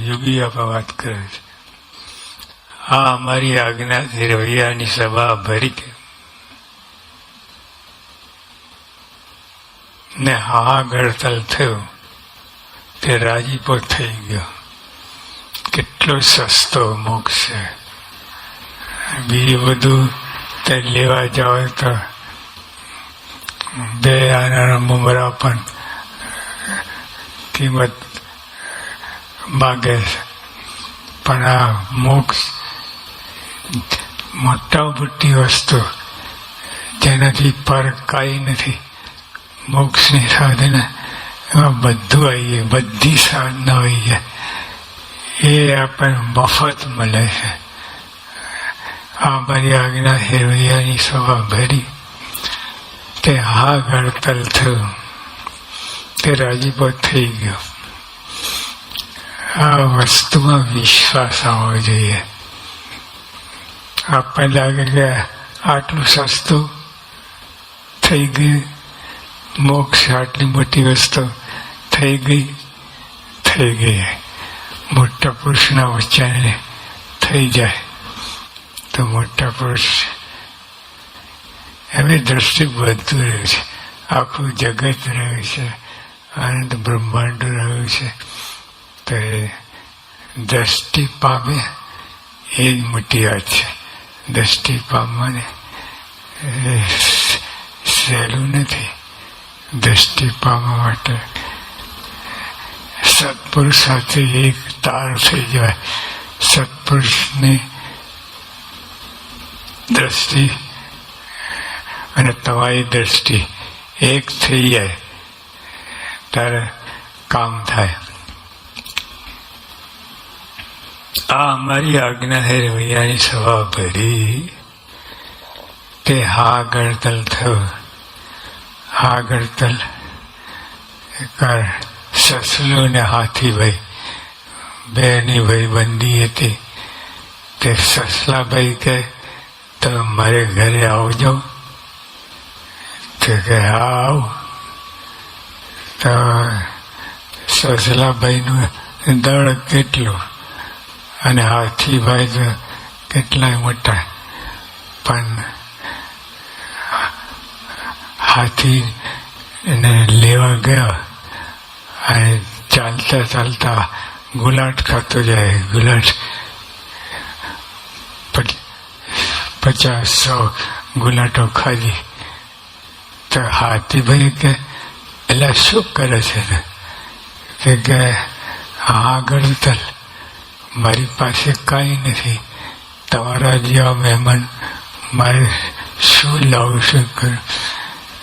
યોગી આપા વાત કરે છે. આ અમારી આજ્ઞાથી રવિયાની સભા ભરી કે ને હા ગળતલ થયું તે રાજીપો થઈ ગયો. કેટલો સસ્તો મોક્ષ છે. બીજું બધું તે લેવા જાઓ તો 2 આના મુમરા પણ કિંમત માગે છે. પણ આ મોક્ષ મોટા મોટી વસ્તુ જેનાથી પર કાંઈ નથી. મોક્ષની સાધના એમાં બધું આવી જાય, બધી સાધના આવી જાય. એ આપણને મફત મળે છે. આ મારી આજ્ઞા હેરૈયાની સભા ભરી તે હા ગળતલ થયું તે રાજીપો થઈ ગયો. આ વસ્તુમાં વિશ્વાસ આવવો જોઈએ. આપણને લાગે કે આટલું સસ્તું થઈ ગયું, મોક્ષ આટલી મોટી વસ્તુ થઈ ગઈ. મોટા પુરુષના વચને થઈ જાય તો મોટા પુરુષ એમની દ્રષ્ટિ બધું રહ્યું છે. આખું જગત રહ્યું છે, આનંદ બ્રહ્માંડ રહ્યું છે. તો એ દ્રષ્ટિ પામે એ જ મોટી વાત છે. દ્રષ્ટિ પામવાને સહેલું નથી. દ્રષ્ટિ પામવા માટે સત્પુરુષ સાથે એક તાર થઈ જાય. સત્પુરુષની દ્રષ્ટિ અને તમારી દ્રષ્ટિ એક થઈ જાય ત્યારે કામ થાય. આ અમારી આજ્ઞા હે રવિયાની સભા ભરી તે હા ગળતલ થયું. હા ગળતલ સસલું ને હાથીભાઈ બેની ભાઈબંધી હતી. તે સસલાભાઈ કે તમે મારે ઘરે આવજો. તે કે હા આવ. તો સસલાભાઈનું દળ કેટલું અને હાથીભાઈ તો કેટલાય મોટા. પણ હાથી એને લેવા ગયા અને ચાલતા ચાલતા ગુલાટ ખાતો જાય. ગુલાટ 50-100 ગુલાટો ખાધી. તો હાથીભાઈ કે એટલે શું કરે છે? કે હા ગળતલ, મારી પાસે કાંઈ નથી. તમારા જેવા મહેમાન મારે શું લાવું, શું કરું?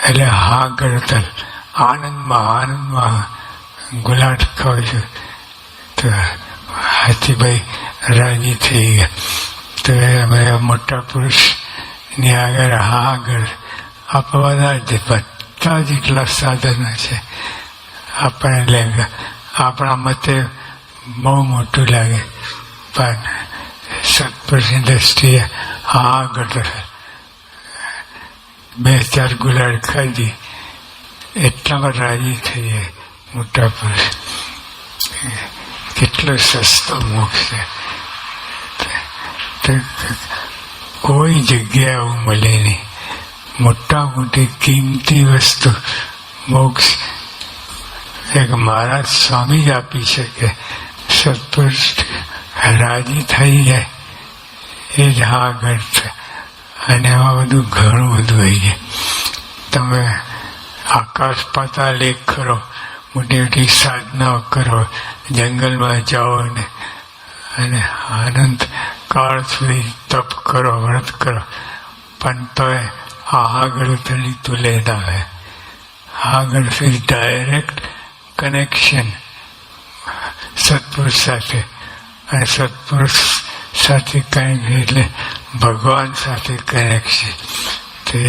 એટલે હા ગળતલ આનંદમાં ગુલાટ ખાવ છું. તો હાથીભાઈ રાજી થઈ ગયા. તો અમે મોટા પુરુષની આગળ હા ગળ આપવા બધા જેટલા સાધનો છે આપણે લાગે, આપણા મતે બહુ મોટું લાગે, પણ સત્પુરુષની દ્રષ્ટિએ હા ગળ 2-4 ગુલાડ ખાધી એટલામાં રાજી થઈ જાય મોટા પુરુષ. કેટલો સસ્તો મોક્ષ છે. કોઈ જગ્યાએ એવું મળે નહીં. મોટા મોટી કિંમતી વસ્તુ મોક્ષ એક મહારાજ સ્વામી જ આપી શકે. સત્પુરુષ રાજી થઈ જાય એ જ હા ગળ છે. અને એમાં બધું ઘણું બધું આવી જાય. તમે આકાશ પાતાળ એક કરો, મોટી મોટી સાધનાઓ કરો, જંગલમાં જાઓ અને આનંદ કાળ સુધી તપ કરો, વ્રત કરો, પણ તો આગળ તળી તુલે ના હોય. આગળ સુધી ડાયરેક્ટ કનેક્શન સત્પુરુષ સાથે, અને સત્પુરુષ સાથે કનેક્શન એટલે ભગવાન સાથે કનેક્શન. તે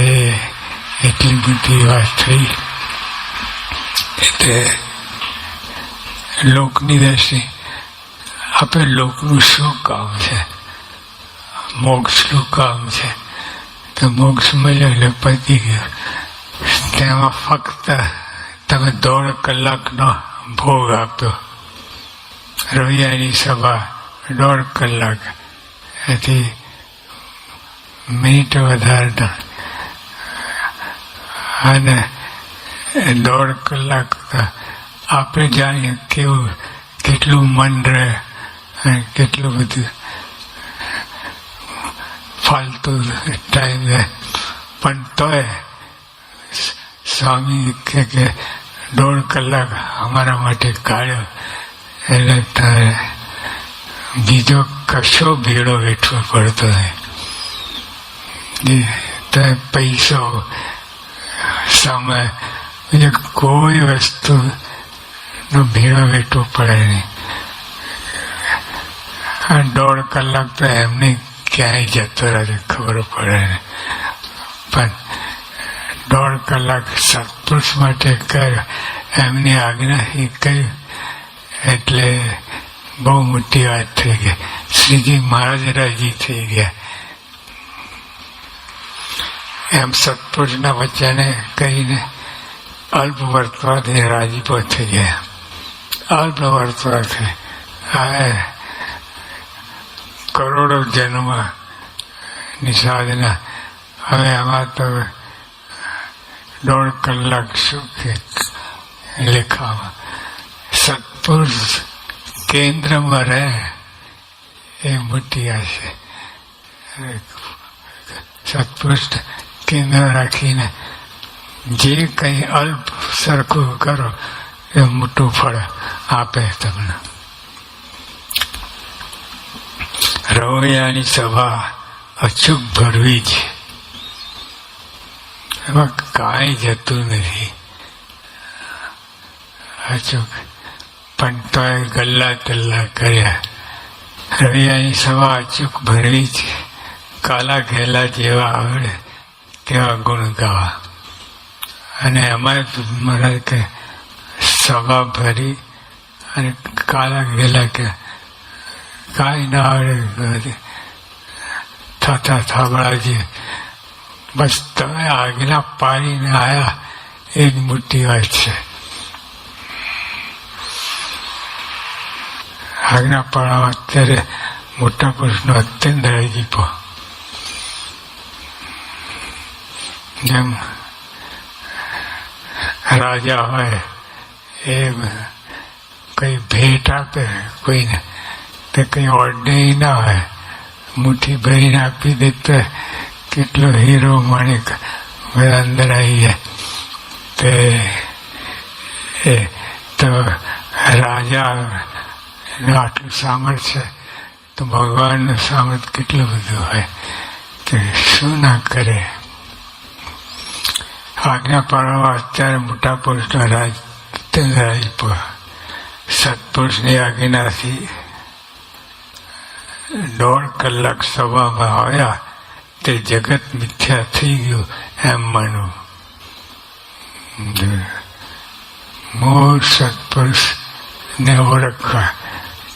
એટલી બધી વાત થઈ. એટલે લોકની દ્રષ્ટિ આપણે લોકનું શું કામ છે? મોક્ષનું કામ છે. તો મોક્ષ મળ્યો એટલે પતી ગયો. તેમાં ફક્ત તમે 1.5 કલાકનો ભોગ આપ્યો. રવિયાની સભા 1.5 કલાક, એથી મિનિટ વધારતા અને 1.5 કલાક આપણે જાણીએ કેવું કેટલું મન રહે અને કેટલું બધું ફાલતુ ટાઈમ રહે. પણ તોય સ્વામી કે 1.5 કલાક અમારા માટે કાઢ્યો એટલે તારે બીજો કશો ભેળો વેઠવો પડતો નહીં. પૈસો, સમય, બીજો કોઈ વસ્તુનો ભેળો વેઠવો પડે નહીં. આ 1.5 કલાક તો એમને ક્યાંય જતો રહે ખબર પડે નહીં. પણ 1.5 કલાક સત્પુરુષ માટે કર્યો, એમની આજ્ઞાથી કર્યું એટલે બહુ મોટી વાત થઈ ગઈ. શ્રીજી મહારાજ રાજી થઈ ગયા. એમ સત્પુરુષના વચને કહીને અલ્પ વર્તવાથી રાજીપો થઈ ગયા. અલ્પ વર્તવાથી હવે કરોડો જન્મની સાધના, હવે આમાં તો 1.5 કલાક શું કે લેખામાં. સત્પુરુષ કેન્દ્રમાં રહે એ મોટી આ છે. સત્પુરુષ કેન્દ્ર રાખીને જે કંઈ અલ્પ સરખું કરો એ મોટું ફળ આપે તમને. રવૈયાની સભા અચૂક ભરવી છે, એમાં કાંઈ જતું નથી અચૂક. પણ તોય ગલ્લા તલ્લા કર્યા. રવૈયાની સભા અચૂક ભરવી છે. કાલા ઘેલા જેવા આવડે તેવા ગુણ ગાવા. અને અમારે મહારાજ કે સભા ભરી અને કાલા ઘેલા કે કાંઈ ના આવડે થતા થાબડાજી, બસ તમે આજ્ઞા પાડીને આવ્યા એ જ મોટી વાત છે. આજ્ઞા પાડવા અત્યારે મોટા પુરુષનો અત્યંત રાજીપો. જેમ રાજા હોય એ કઈ ભેટ આપે કોઈને, તે કઈ ઓર્ડનરી ના હોય, મુઠ્ઠી ભરીને આપી દે તો કેટલો હીરો માણિક બધા અંદર આવી જાય. તે તો રાજા આટલું સામર્થ્ય તો ભગવાનનું સામર્થ્ય કેટલું બધું હોય, તે શું ના કરે. આજ્ઞા પાડવા અત્યારે મોટા પુરુષનો રાજપો. સત્પુરુષની આજ્ઞાથી 1.5 કલાક સભામાં આવ્યા તે જગત મિથ્યા થઈ ગયું એમ માનવું. મૂળ સત્પુરુષને ઓળખવા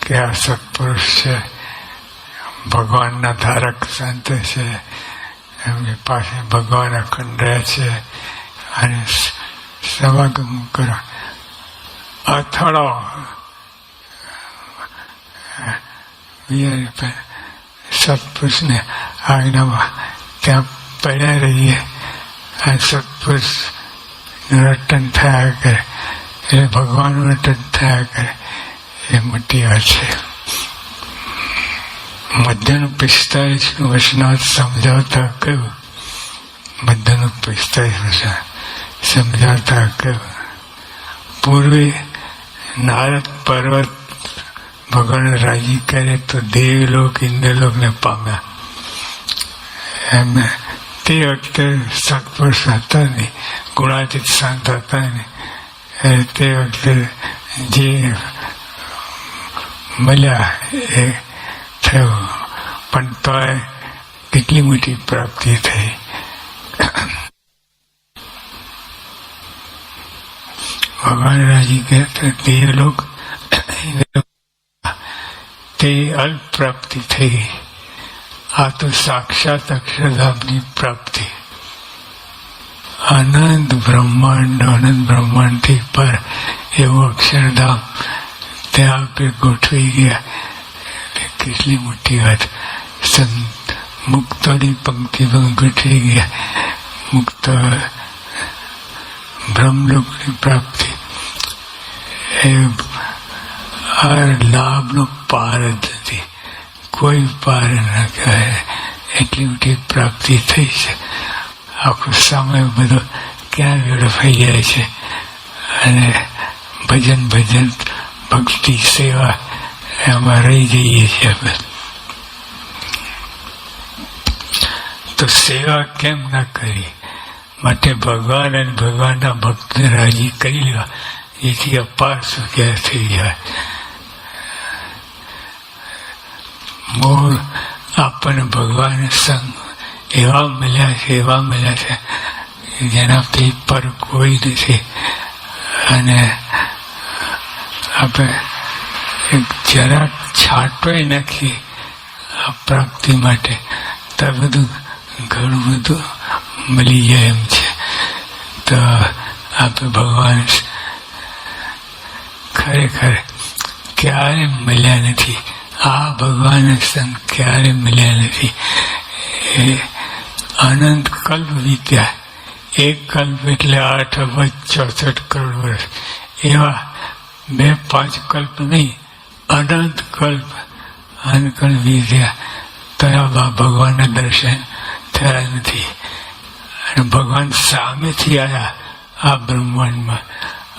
કે આ સત્પુરુષ છે, ભગવાનના ધારક સંત છે, એમની પાસે ભગવાન અખંડ રહે છે, અને સમાગમ કરો. અથડો સત્પુરુષને આજ્ઞામાં ત્યાં પડ્યા રહીએ અને સત્પુરુષ રટન થયા કરે એટલે ભગવાનનું રટન થયા કરે. એ મોટી વાત છે. મધ્યનું 45 વર્ષનાથ સમજાવતા કહ્યું, મધ્યનું 45 વર્ષ સમજાવતા કહ્યું, પૂર્વે નારદ પર્વત ભગવાન રાજી કરે તો દેવલોક ઇન્દ્રલોકને પામ્યા. એમ તે વખતે સત્પુરુષ હતા નહીં, ગુણાતીત સંત હતા નહીં. તે વખતે જે મળ્યા એ થયું, પણ તોય કેટલી મોટી પ્રાપ્તિ થઈ. ભગવાન રાજી ગયા દેવલોક તે અલ્પ પ્રાપ્તિ થઈ. આ તો સાક્ષાત અક્ષરધામની પ્રાપ્તિ. આનંદ બ્રહ્માંડથી પર એવું અક્ષરધામ ત્યાં આપણે ગોઠવાઈ ગયા. કેટલી મોટી વાત! સંત મુક્તોની પંક્તિમાં ગોઠવાઈ ગયા. મુક્ત બ્રહ્મલોકની પ્રાપ્તિ એ આ લાભનો પાર જ નથી. કોઈ પાર ના કહેવાય. એટલી મોટી પ્રાપ્તિ થઈ છે. આખો સમય બધો ક્યાં વેડફાઈ જાય છે. અને ભજન ભક્તિ સેવા એમાં રહી જઈએ છીએ આપણે. તો સેવા કેમ ના કરી? માટે ભગવાન અને ભગવાનના ભક્તને રાજી કરી લેવા, જેથી અપાર સુખ્યા થઈ જાય. મોર આપણને ભગવાન સંગ એવા મળ્યા છે જેનાથી પર કોઈ નથી. અને આપણે જરાક છાંટોય નાખીએ આ પ્રાપ્તિ માટે તો બધું ઘણું બધું મળી જાય એમ છે. તો આપણે ભગવાન ખરેખર ક્યારે મળ્યા નથી. આ ભગવાન સંત ક્યારે મળ્યા નથી. એ અનંત કલ્પ વીત્યા. એક કલ્પ એટલે 8,64 કરોડ વર્ષ. એવા 2-5 કલ્પ નહીં, અનંત કલ્પ વીત્યા તો ભગવાનના દર્શન થયા નથી. અને ભગવાન સામેથી આવ્યા આ બ્રહ્માંડમાં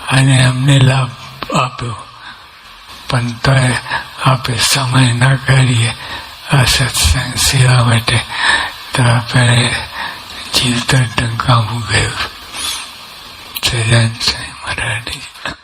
અને અમને લાભ આપ્યો. પણ તો આપણે સમય ના કાઢીએ આ સત્સંગ સેવા માટે તો આપણે જીવતર ડંકાવું ગયું. સજાન સાંઈ મહારાજ.